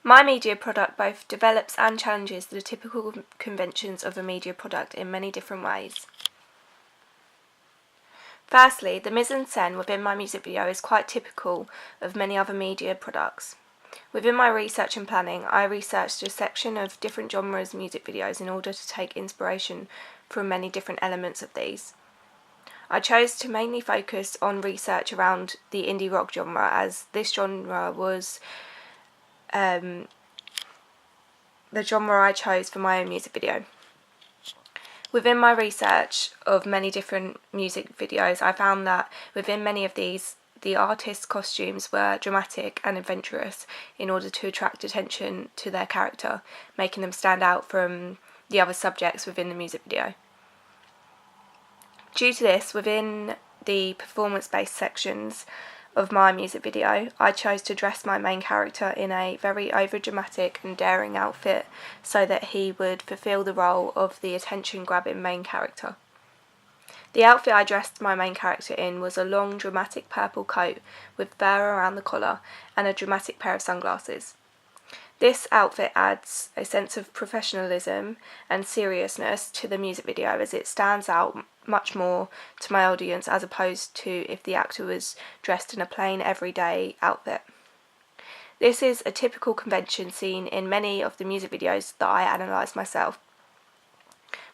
My media product both develops and challenges the typical conventions of a media product in many different ways. Firstly, the mise-en-scène within my music video is quite typical of many other media products. Within my research and planning, I researched a section of different genres music videos in order to take inspiration from many different elements of these. I chose to mainly focus on research around the indie rock genre, as this genre was the genre I chose for my own music video. Within my research of many different music videos, I found that within many of these, the artists' costumes were dramatic and adventurous in order to attract attention to their character, making them stand out from the other subjects within the music video. Due to this, within the performance-based sections of my music video, I chose to dress my main character in a very over-dramatic and daring outfit so that he would fulfill the role of the attention-grabbing main character. The outfit I dressed my main character in was a long, dramatic purple coat with fur around the collar and a dramatic pair of sunglasses. This outfit adds a sense of professionalism and seriousness to the music video, as it stands out much more to my audience as opposed to if the actor was dressed in a plain everyday outfit. This is a typical convention seen in many of the music videos that I analysed myself.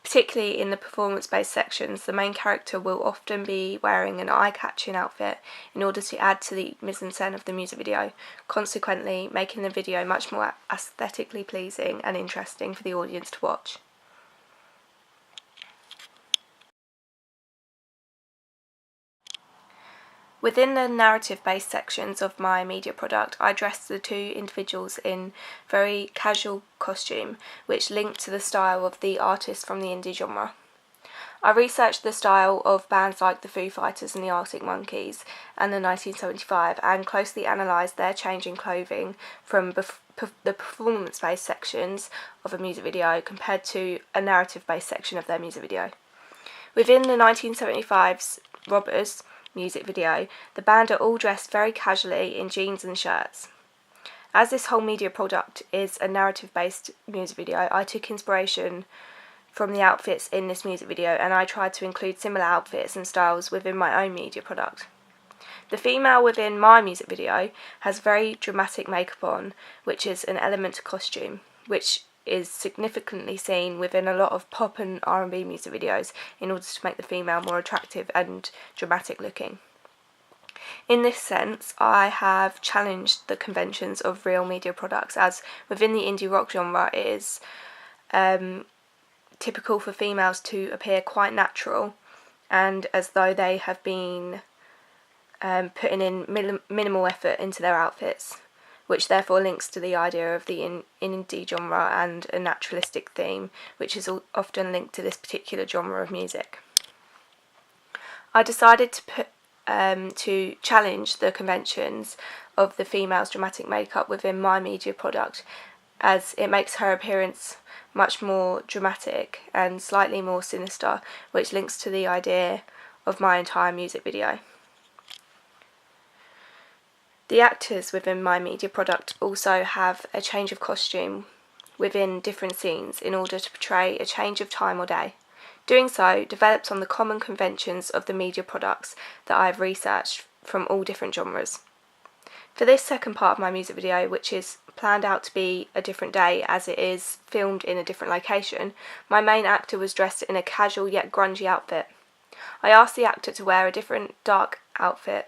Particularly in the performance-based sections, the main character will often be wearing an eye-catching outfit in order to add to the mise-en-scène of the music video, consequently making the video much more aesthetically pleasing and interesting for the audience to watch. Within the narrative-based sections of my media product, I dressed the two individuals in very casual costume, which linked to the style of the artists from the indie genre. I researched the style of bands like the Foo Fighters and the Arctic Monkeys and the 1975, and closely analysed their change in clothing from the performance-based sections of a music video compared to a narrative-based section of their music video. Within the 1975's Robbers music video, the band are all dressed very casually in jeans and shirts. As this whole media product is a narrative-based music video, I took inspiration from the outfits in this music video, and I tried to include similar outfits and styles within my own media product. The female within my music video has very dramatic makeup on, which is an element to costume, which is significantly seen within a lot of pop and R&B music videos in order to make the female more attractive and dramatic looking. In this sense, I have challenged the conventions of real media products, as within the indie rock genre it is typical for females to appear quite natural and as though they have been putting in minimal effort into their outfits, which therefore links to the idea of the indie genre and a naturalistic theme, which is often linked to this particular genre of music. I decided to challenge the conventions of the female's dramatic makeup within my media product, as it makes her appearance much more dramatic and slightly more sinister, which links to the idea of my entire music video. The actors within my media product also have a change of costume within different scenes in order to portray a change of time or day. Doing so develops on the common conventions of the media products that I have researched from all different genres. For this second part of my music video, which is planned out to be a different day as it is filmed in a different location, my main actor was dressed in a casual yet grungy outfit. I asked the actor to wear a different dark outfit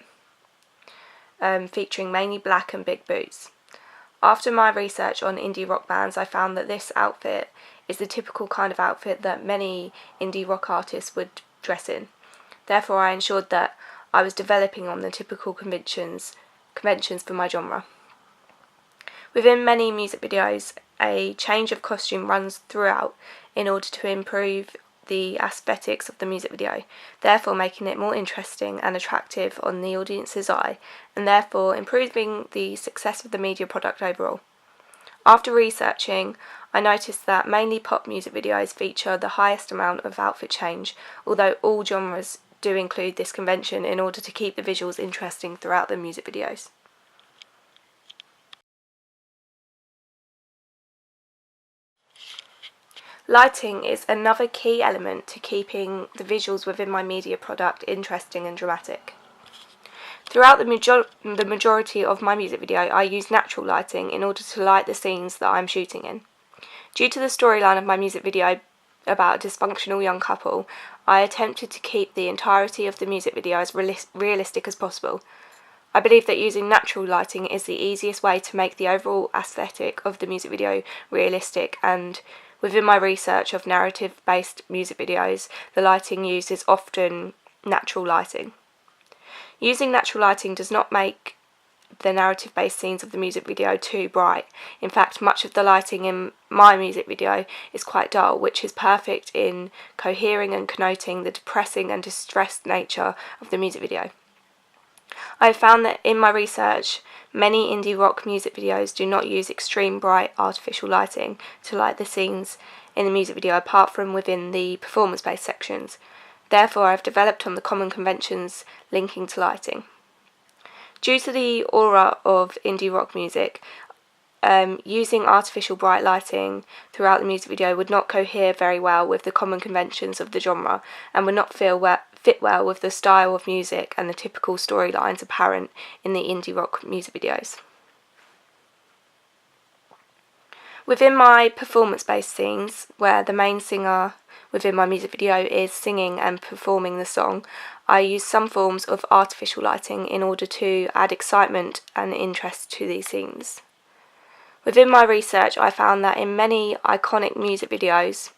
featuring mainly black and big boots. After my research on indie rock bands, I found that this outfit is the typical kind of outfit that many indie rock artists would dress in. Therefore, I ensured that I was developing on the typical conventions for my genre. Within many music videos, a change of costume runs throughout in order to improve the aesthetics of the music video, therefore making it more interesting and attractive on the audience's eye, and therefore improving the success of the media product overall. After researching, I noticed that mainly pop music videos feature the highest amount of outfit change, although all genres do include this convention in order to keep the visuals interesting throughout the music videos. Lighting is another key element to keeping the visuals within my media product interesting and dramatic. Throughout the majority of my music video, I use natural lighting in order to light the scenes that I'm shooting in. Due to the storyline of my music video about a dysfunctional young couple, I attempted to keep the entirety of the music video as realistic as possible. I believe that using natural lighting is the easiest way to make the overall aesthetic of the music video realistic, and within my research of narrative-based music videos, the lighting used is often natural lighting. Using natural lighting does not make the narrative-based scenes of the music video too bright. In fact, much of the lighting in my music video is quite dull, which is perfect in cohering and connoting the depressing and distressed nature of the music video. I have found that in my research, many indie rock music videos do not use extreme bright artificial lighting to light the scenes in the music video, apart from within the performance-based sections. Therefore, I have developed on the common conventions linking to lighting. Due to the aura of indie rock music, using artificial bright lighting throughout the music video would not cohere very well with the common conventions of the genre, and would not fit well with the style of music and the typical storylines apparent in the indie rock music videos. Within my performance-based scenes, where the main singer within my music video is singing and performing the song, I use some forms of artificial lighting in order to add excitement and interest to these scenes. Within my research, I found that in many iconic music videos,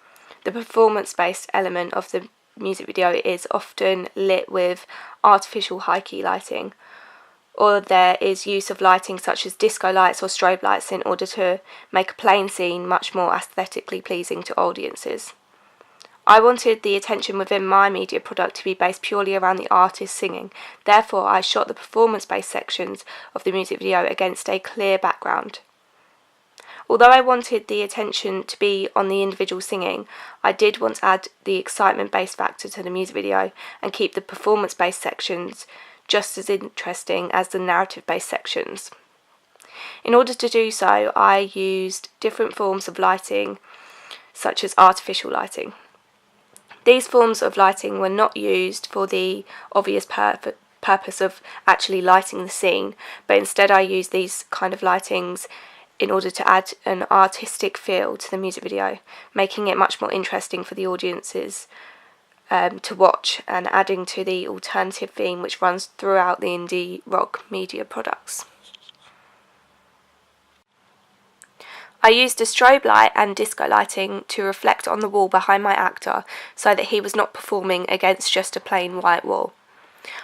the performance-based element of the music video is often lit with artificial high-key lighting, or there is use of lighting such as disco lights or strobe lights in order to make a plain scene much more aesthetically pleasing to audiences. I wanted the attention within my media product to be based purely around the artist singing. Therefore, I shot the performance-based sections of the music video against a clear background. Although I wanted the attention to be on the individual singing, I did want to add the excitement-based factor to the music video and keep the performance-based sections just as interesting as the narrative-based sections. In order to do so, I used different forms of lighting, such as artificial lighting. These forms of lighting were not used for the obvious purpose of actually lighting the scene, but instead I used these kind of lightings in order to add an artistic feel to the music video, making it much more interesting for the audiences to watch, and adding to the alternative theme which runs throughout the indie rock media products. I used a strobe light and disco lighting to reflect on the wall behind my actor so that he was not performing against just a plain white wall.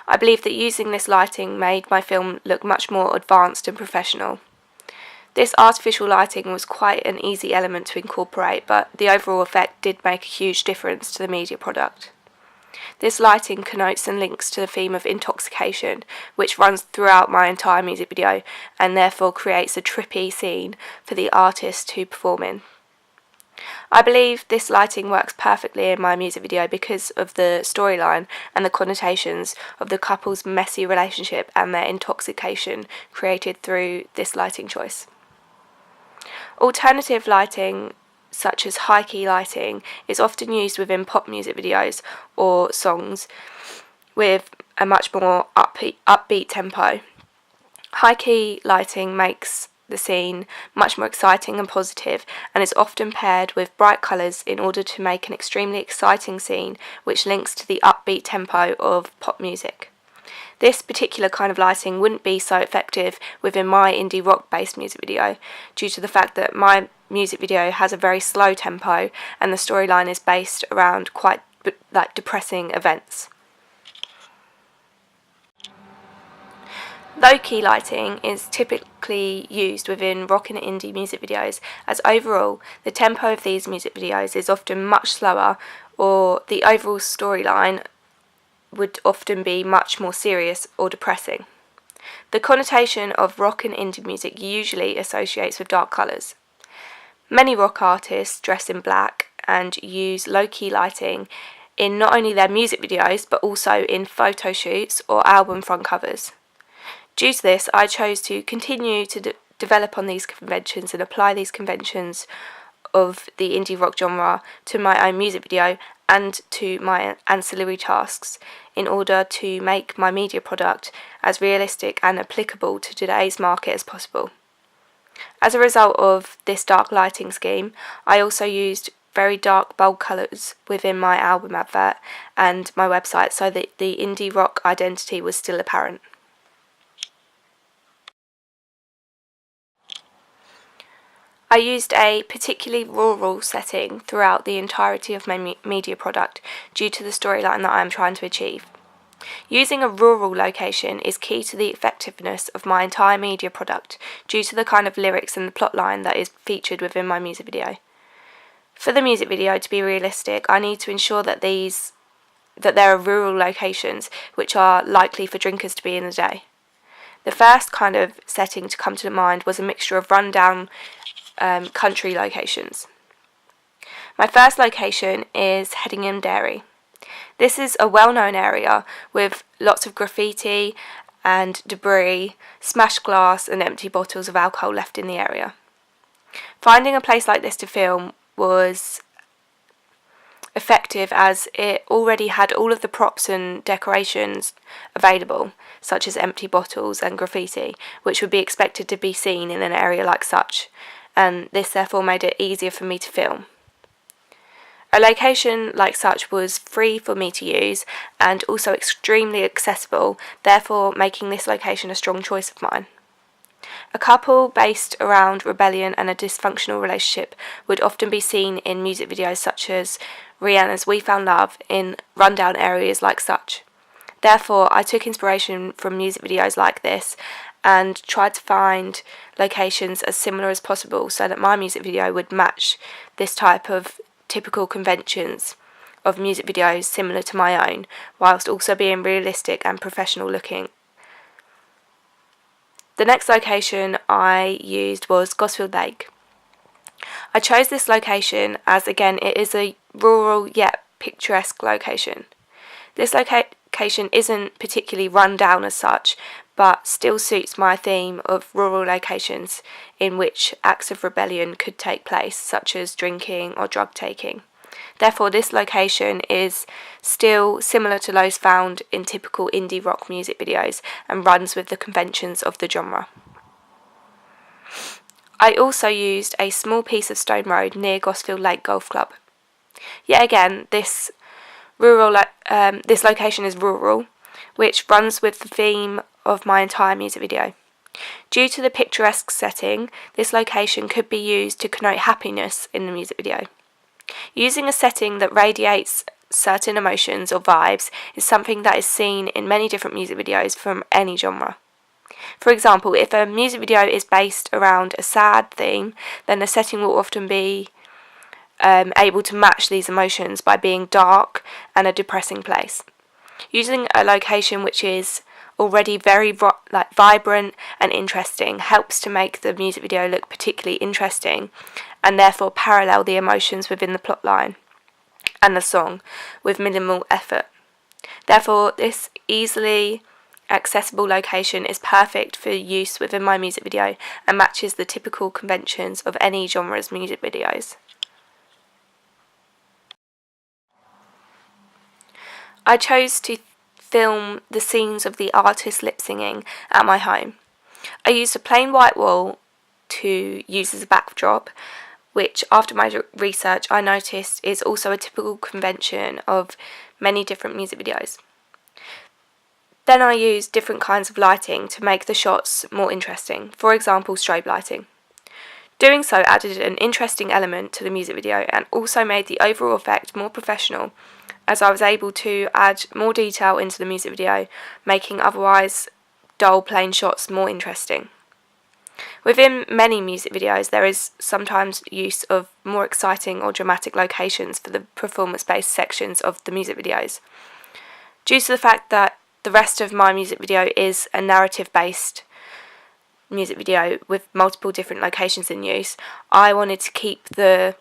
I believe that using this lighting made my film look much more advanced and professional. This artificial lighting was quite an easy element to incorporate, but the overall effect did make a huge difference to the media product. This lighting connotes and links to the theme of intoxication, which runs throughout my entire music video, and therefore creates a trippy scene for the artist to perform in. I believe this lighting works perfectly in my music video because of the storyline and the connotations of the couple's messy relationship and their intoxication created through this lighting choice. Alternative lighting, such as high-key lighting, is often used within pop music videos or songs with a much more upbeat tempo. High-key lighting makes the scene much more exciting and positive, and is often paired with bright colours in order to make an extremely exciting scene which links to the upbeat tempo of pop music. This particular kind of lighting wouldn't be so effective within my indie rock based music video, due to the fact that my music video has a very slow tempo and the storyline is based around quite depressing events. Low-key lighting is typically used within rock and indie music videos, as overall the tempo of these music videos is often much slower, or the overall storyline would often be much more serious or depressing. The connotation of rock and indie music usually associates with dark colours. Many rock artists dress in black and use low-key lighting in not only their music videos but also in photo shoots or album front covers. Due to this, I chose to continue to develop on these conventions and apply these conventions of the indie rock genre to my own music video and to my ancillary tasks in order to make my media product as realistic and applicable to today's market as possible. As a result of this dark lighting scheme, I also used very dark bold colours within my album advert and my website so that the indie rock identity was still apparent. I used a particularly rural setting throughout the entirety of my media product due to the storyline that I am trying to achieve. Using a rural location is key to the effectiveness of my entire media product due to the kind of lyrics and the plotline that is featured within my music video. For the music video to be realistic, I need to ensure that there are rural locations which are likely for drinkers to be in the day. The first kind of setting to come to mind was a mixture of rundown country locations. My first location is Headingham Dairy. This is a well-known area with lots of graffiti and debris, smashed glass and empty bottles of alcohol left in the area. Finding a place like this to film was effective as it already had all of the props and decorations available, such as empty bottles and graffiti, which would be expected to be seen in an area like such, and this therefore made it easier for me to film. A location like such was free for me to use and also extremely accessible, therefore making this location a strong choice of mine. A couple based around rebellion and a dysfunctional relationship would often be seen in music videos such as Rihanna's We Found Love in rundown areas like such. Therefore, I took inspiration from music videos like this and tried to find locations as similar as possible so that my music video would match this type of typical conventions of music videos similar to my own, whilst also being realistic and professional looking. The next location I used was Gosfield Lake. I chose this location as, again, it is a rural yet picturesque location. This location isn't particularly run down as such, but still suits my theme of rural locations in which acts of rebellion could take place, such as drinking or drug taking. Therefore, this location is still similar to those found in typical indie rock music videos and runs with the conventions of the genre. I also used a small piece of stone road near Gosfield Lake Golf Club. Yet again, this location is rural, which runs with the theme of my entire music video. Due to the picturesque setting, this location could be used to connote happiness in the music video. Using a setting that radiates certain emotions or vibes is something that is seen in many different music videos from any genre. For example, if a music video is based around a sad theme, then the setting will often be able to match these emotions by being dark and a depressing place. Using a location which is already very vibrant and interesting helps to make the music video look particularly interesting and therefore parallel the emotions within the plotline and the song with minimal effort. Therefore, this easily accessible location is perfect for use within my music video and matches the typical conventions of any genre's music videos. I chose to film the scenes of the artist lip singing at my home. I used a plain white wall to use as a backdrop, which after my research I noticed is also a typical convention of many different music videos. Then I used different kinds of lighting to make the shots more interesting, for example strobe lighting. Doing so added an interesting element to the music video and also made the overall effect more professional, as I was able to add more detail into the music video, making otherwise dull plain shots more interesting. Within many music videos there is sometimes use of more exciting or dramatic locations for the performance-based sections of the music videos. Due to the fact that the rest of my music video is a narrative-based music video with multiple different locations in use, I wanted to keep the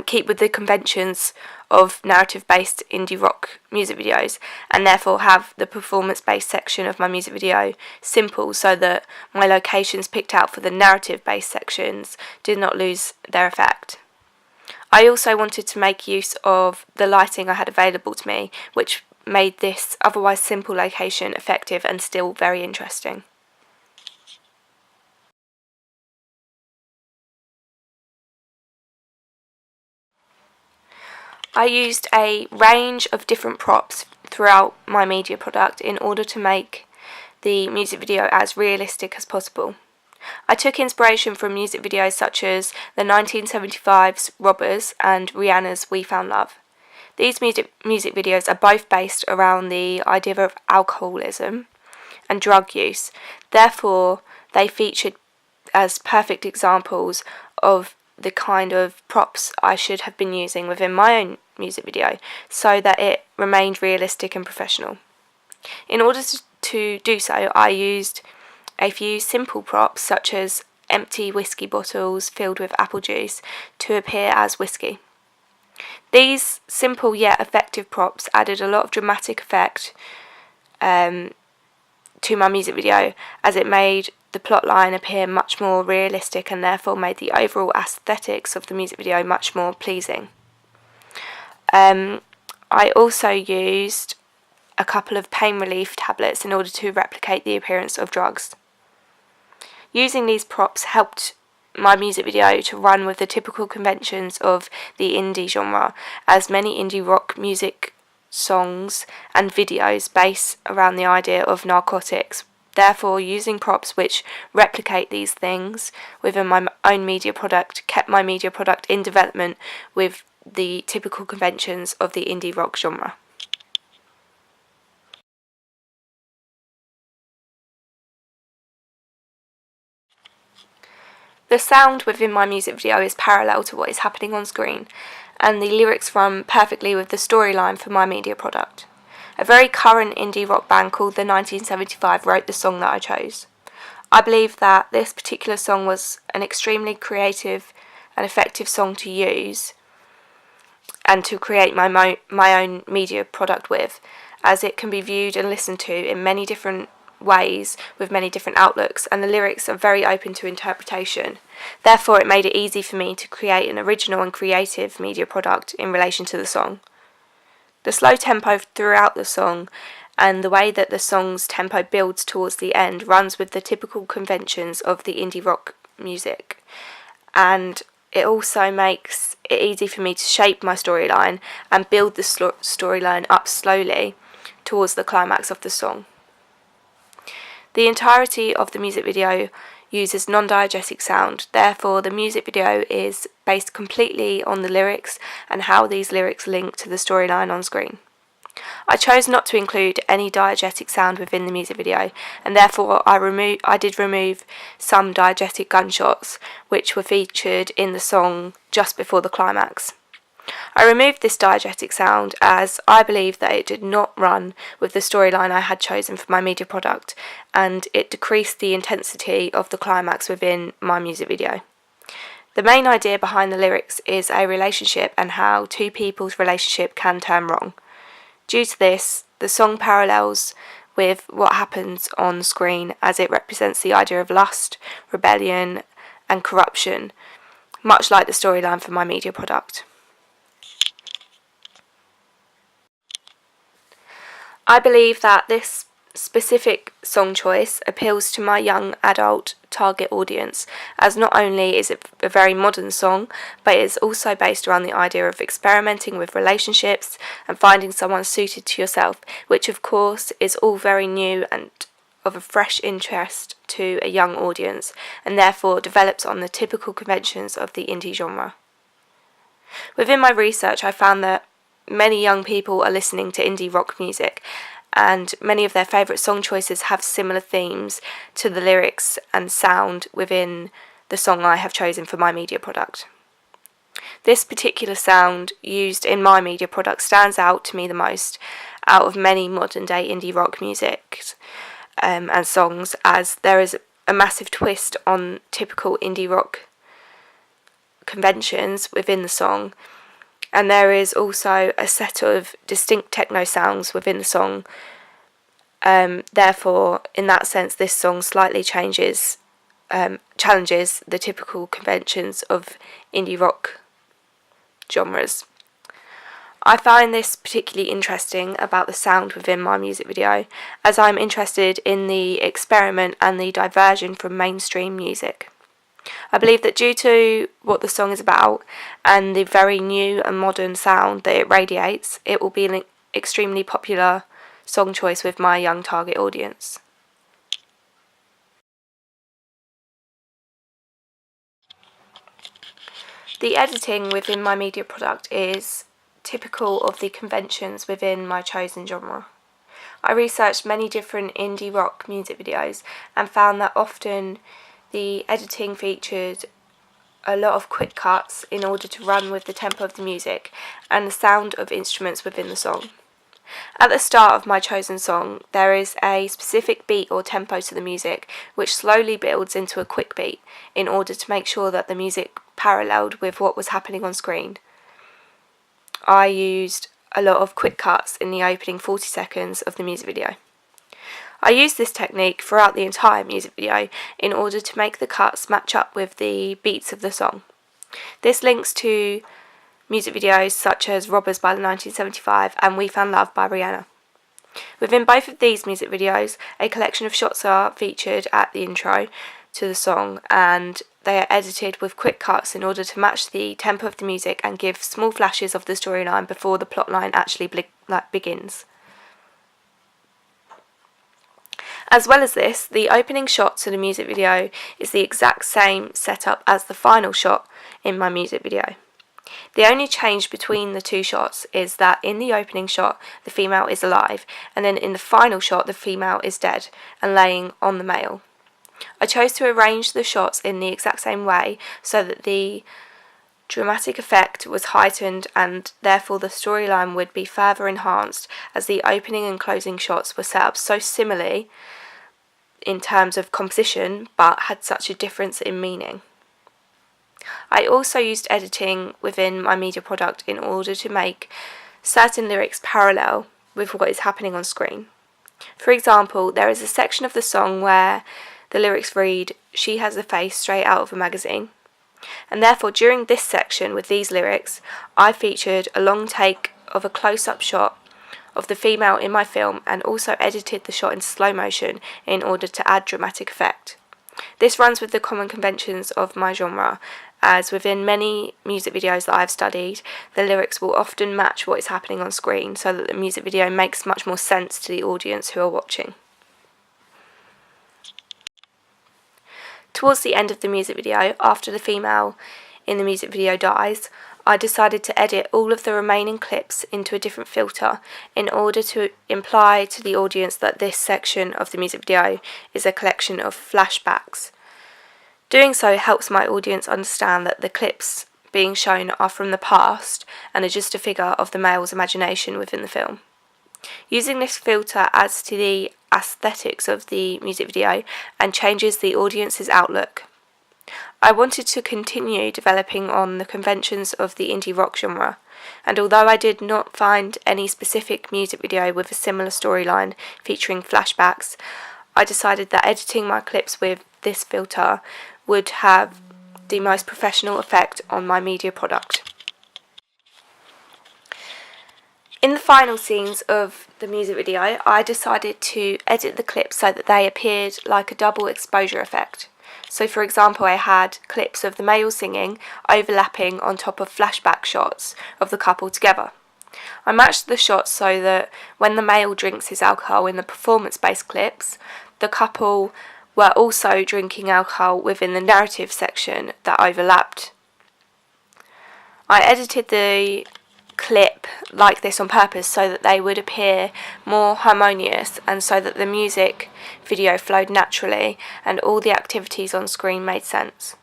keep with the conventions of narrative-based indie rock music videos, and therefore have the performance-based section of my music video simple so that my locations picked out for the narrative-based sections did not lose their effect. I also wanted to make use of the lighting I had available to me, which made this otherwise simple location effective and still very interesting. I used a range of different props throughout my media product in order to make the music video as realistic as possible. I took inspiration from music videos such as the 1975's Robbers and Rihanna's We Found Love. These music videos are both based around the idea of alcoholism and drug use. Therefore, they featured as perfect examples of the kind of props I should have been using within my own music video so that it remained realistic and professional. In order to do so, I used a few simple props such as empty whiskey bottles filled with apple juice to appear as whiskey. These simple yet effective props added a lot of dramatic effect to my music video, as it made the plot line appear much more realistic and therefore made the overall aesthetics of the music video much more pleasing. I also used a couple of pain relief tablets in order to replicate the appearance of drugs. Using these props helped my music video to run with the typical conventions of the indie genre, as many indie rock music songs and videos base around the idea of narcotics. Therefore, using props which replicate these things within my own media product kept my media product in development with the typical conventions of the indie rock genre. The sound within my music video is parallel to what is happening on screen, and the lyrics run perfectly with the storyline for my media product. A very current indie rock band called the 1975 wrote the song that I chose. I believe that this particular song was an extremely creative and effective song to use and to create my own media product with, as it can be viewed and listened to in many different ways with many different outlooks, and the lyrics are very open to interpretation. Therefore, it made it easy for me to create an original and creative media product in relation to the song. The slow tempo throughout the song and the way that the song's tempo builds towards the end runs with the typical conventions of the indie rock music, and it also makes it easy for me to shape my storyline and build the storyline up slowly towards the climax of the song. The entirety of the music video uses non-diegetic sound, therefore the music video is based completely on the lyrics and how these lyrics link to the storyline on screen. I chose not to include any diegetic sound within the music video, and therefore I did remove some diegetic gunshots which were featured in the song just before the climax. I removed this diegetic sound as I believe that it did not run with the storyline I had chosen for my media product, and it decreased the intensity of the climax within my music video. The main idea behind the lyrics is a relationship and how two people's relationship can turn wrong. Due to this, the song parallels with what happens on screen, as it represents the idea of lust, rebellion and corruption, much like the storyline for my media product. I believe that this specific song choice appeals to my young adult target audience, as not only is it a very modern song, but it is also based around the idea of experimenting with relationships and finding someone suited to yourself, which of course is all very new and of a fresh interest to a young audience, and therefore develops on the typical conventions of the indie genre. Within my research, I found that many young people are listening to indie rock music, and many of their favourite song choices have similar themes to the lyrics and sound within the song I have chosen for my media product. This particular sound used in my media product stands out to me the most out of many modern day indie rock music and songs, as there is a massive twist on typical indie rock conventions within the song, and there is also a set of distinct techno sounds within the song. Therefore, in that sense, this song slightly challenges the typical conventions of indie rock genres. I find this particularly interesting about the sound within my music video, as I'm interested in the experiment and the diversion from mainstream music. I believe that due to what the song is about and the very new and modern sound that it radiates, it will be an extremely popular song choice with my young target audience. The editing within my media product is typical of the conventions within my chosen genre. I researched many different indie rock music videos and found that often the editing featured a lot of quick cuts in order to run with the tempo of the music and the sound of instruments within the song. At the start of my chosen song, there is a specific beat or tempo to the music which slowly builds into a quick beat in order to make sure that the music paralleled with what was happening on screen. I used a lot of quick cuts in the opening 40 seconds of the music video. I used this technique throughout the entire music video in order to make the cuts match up with the beats of the song. This links to music videos such as Robbers by 1975 and We Found Love by Rihanna. Within both of these music videos, a collection of shots are featured at the intro to the song, and they are edited with quick cuts in order to match the tempo of the music and give small flashes of the storyline before the plotline actually begins. As well as this, the opening shot to the music video is the exact same setup as the final shot in my music video. The only change between the two shots is that in the opening shot, the female is alive, and then in the final shot, the female is dead and laying on the male. I chose to arrange the shots in the exact same way so that the dramatic effect was heightened and therefore the storyline would be further enhanced, as the opening and closing shots were set up so similarly in terms of composition but had such a difference in meaning. I also used editing within my media product in order to make certain lyrics parallel with what is happening on screen. For example, there is a section of the song where the lyrics read, "She has a face straight out of a magazine." And therefore, during this section with these lyrics, I featured a long take of a close-up shot of the female in my film and also edited the shot in slow motion in order to add dramatic effect. This runs with the common conventions of my genre, as within many music videos that I've studied, the lyrics will often match what is happening on screen so that the music video makes much more sense to the audience who are watching. Towards the end of the music video, after the female in the music video dies, I decided to edit all of the remaining clips into a different filter in order to imply to the audience that this section of the music video is a collection of flashbacks. Doing so helps my audience understand that the clips being shown are from the past and are just a figure of the male's imagination within the film. Using this filter adds to the aesthetics of the music video and changes the audience's outlook. I wanted to continue developing on the conventions of the indie rock genre, and although I did not find any specific music video with a similar storyline featuring flashbacks, I decided that editing my clips with this filter would have the most professional effect on my media product. In the final scenes of the music video, I decided to edit the clips so that they appeared like a double exposure effect. So for example, I had clips of the male singing overlapping on top of flashback shots of the couple together. I matched the shots so that when the male drinks his alcohol in the performance-based clips, the couple were also drinking alcohol within the narrative section that overlapped. I edited the clip like this on purpose so that they would appear more harmonious and so that the music video flowed naturally and all the activities on screen made sense.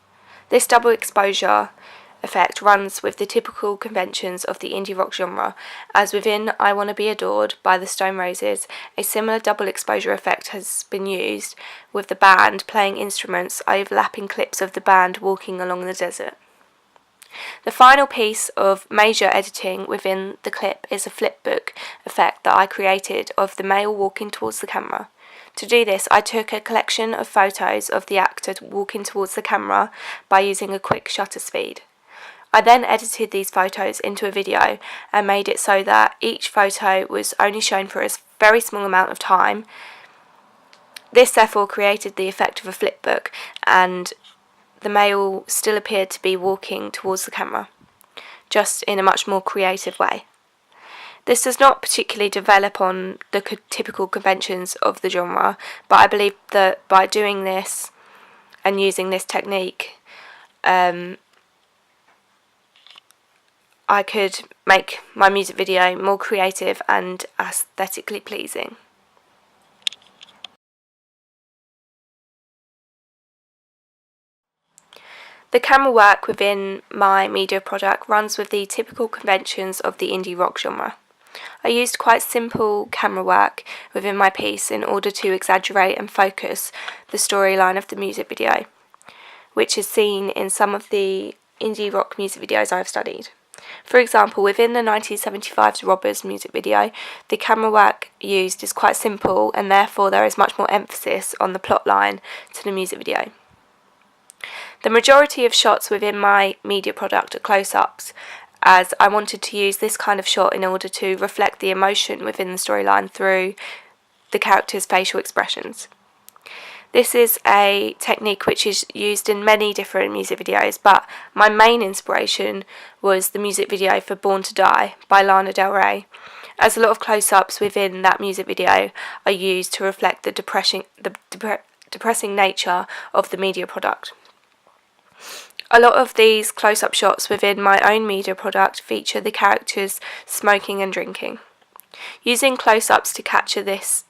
This double exposure effect runs with the typical conventions of the indie rock genre, as within I Wanna Be Adored by the Stone Roses, a similar double exposure effect has been used with the band playing instruments overlapping clips of the band walking along the desert. The final piece of major editing within the clip is a flipbook effect that I created of the male walking towards the camera. To do this, I took a collection of photos of the actor walking towards the camera by using a quick shutter speed. I then edited these photos into a video and made it so that each photo was only shown for a very small amount of time. This therefore created the effect of a flipbook, and the male still appeared to be walking towards the camera, just in a much more creative way. This does not particularly develop on the typical conventions of the genre, but I believe that by doing this and using this technique, I could make my music video more creative and aesthetically pleasing. The camera work within my media product runs with the typical conventions of the indie rock genre. I used quite simple camera work within my piece in order to exaggerate and focus the storyline of the music video, which is seen in some of the indie rock music videos I've studied. For example, within the 1975's Robbers music video, the camera work used is quite simple, and therefore there is much more emphasis on the plot line to the music video. The majority of shots within my media product are close-ups, as I wanted to use this kind of shot in order to reflect the emotion within the storyline through the characters' facial expressions. This is a technique which is used in many different music videos, but my main inspiration was the music video for Born to Die by Lana Del Rey, as a lot of close-ups within that music video are used to reflect the depressing nature of the media product. A lot of these close-up shots within my own media product feature the characters smoking and drinking. Using close-ups to capture this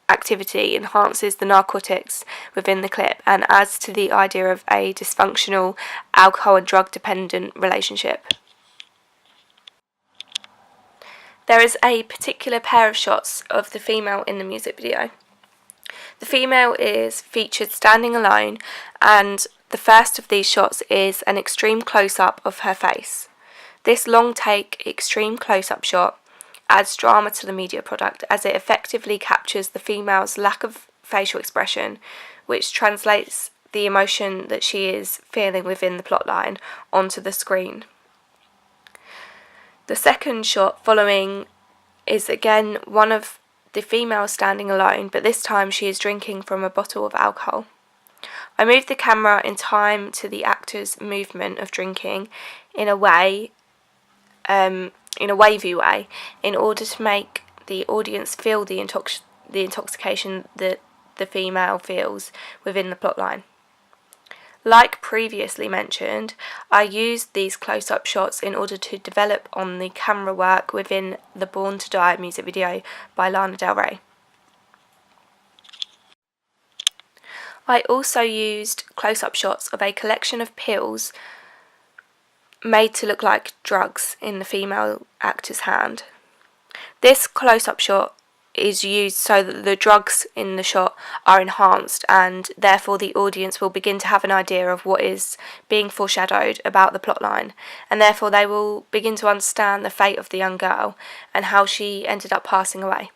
activity enhances the narcotics within the clip and adds to the idea of a dysfunctional alcohol and drug dependent relationship. There is a particular pair of shots of the female in the music video. The female is featured standing alone, and the first of these shots is an extreme close-up of her face. This long take extreme close-up shot adds drama to the media product, as it effectively captures the female's lack of facial expression, which translates the emotion that she is feeling within the plotline onto the screen. The second shot following is again one of the female standing alone, but this time she is drinking from a bottle of alcohol. I moved the camera in time to the actor's movement of drinking in a wavy way, in order to make the audience feel the intoxication that the female feels within the plotline. Like previously mentioned, I used these close-up shots in order to develop on the camera work within the Born to Die music video by Lana Del Rey. I also used close-up shots of a collection of pills made to look like drugs in the female actor's hand. This close-up shot is used so that the drugs in the shot are enhanced, and therefore the audience will begin to have an idea of what is being foreshadowed about the plotline, and therefore they will begin to understand the fate of the young girl and how she ended up passing away.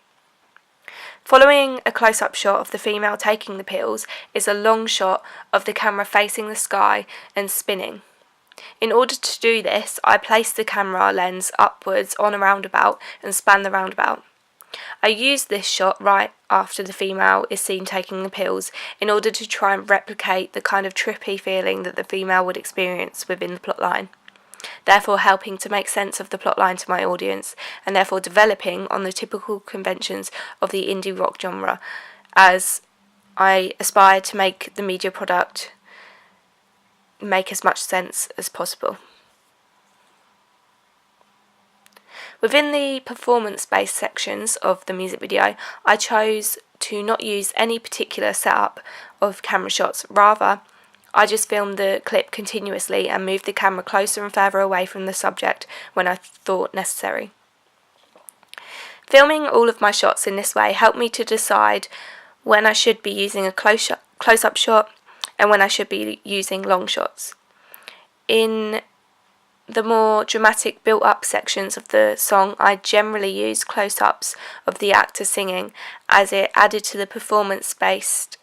Following a close-up shot of the female taking the pills is a long shot of the camera facing the sky and spinning. In order to do this, I placed the camera lens upwards on a roundabout and span the roundabout. I used this shot right after the female is seen taking the pills in order to try and replicate the kind of trippy feeling that the female would experience within the plotline, therefore helping to make sense of the plotline to my audience, and therefore developing on the typical conventions of the indie rock genre, as I aspire to make the media product make as much sense as possible. Within the performance-based sections of the music video, I chose to not use any particular setup of camera shots. Rather, I just filmed the clip continuously and moved the camera closer and further away from the subject when I thought necessary. Filming all of my shots in this way helped me to decide when I should be using a close-up shot and when I should be using long shots. In the more dramatic built-up sections of the song, I generally use close-ups of the actor singing, as it added to the performance-based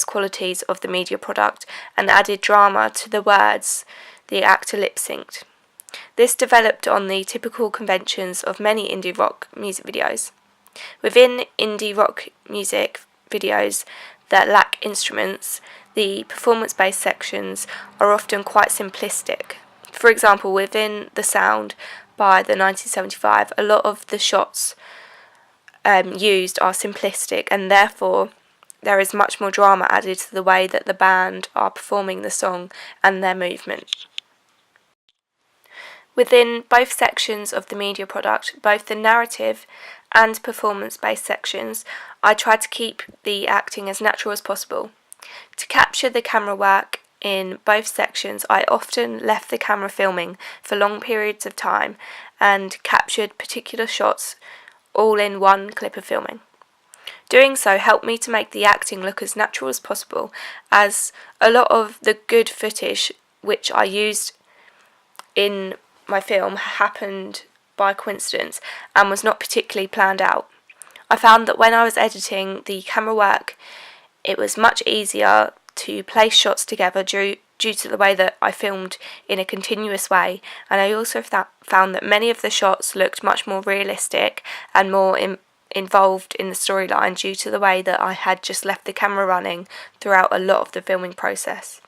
qualities of the media product and added drama to the words the actor lip-synced. This developed on the typical conventions of many indie rock music videos. Within indie rock music videos that lack instruments, the performance-based sections are often quite simplistic. For example, within The Sound by the 1975, a lot of the shots used are simplistic, and therefore there is much more drama added to the way that the band are performing the song and their movement. Within both sections of the media product, both the narrative and performance-based sections, I tried to keep the acting as natural as possible. To capture the camera work in both sections, I often left the camera filming for long periods of time and captured particular shots all in one clip of filming. Doing so helped me to make the acting look as natural as possible, as a lot of the good footage which I used in my film happened by coincidence and was not particularly planned out. I found that when I was editing the camera work, it was much easier to place shots together due to the way that I filmed in a continuous way, and I also found that many of the shots looked much more realistic and more involved in the storyline due to the way that I had just left the camera running throughout a lot of the filming process.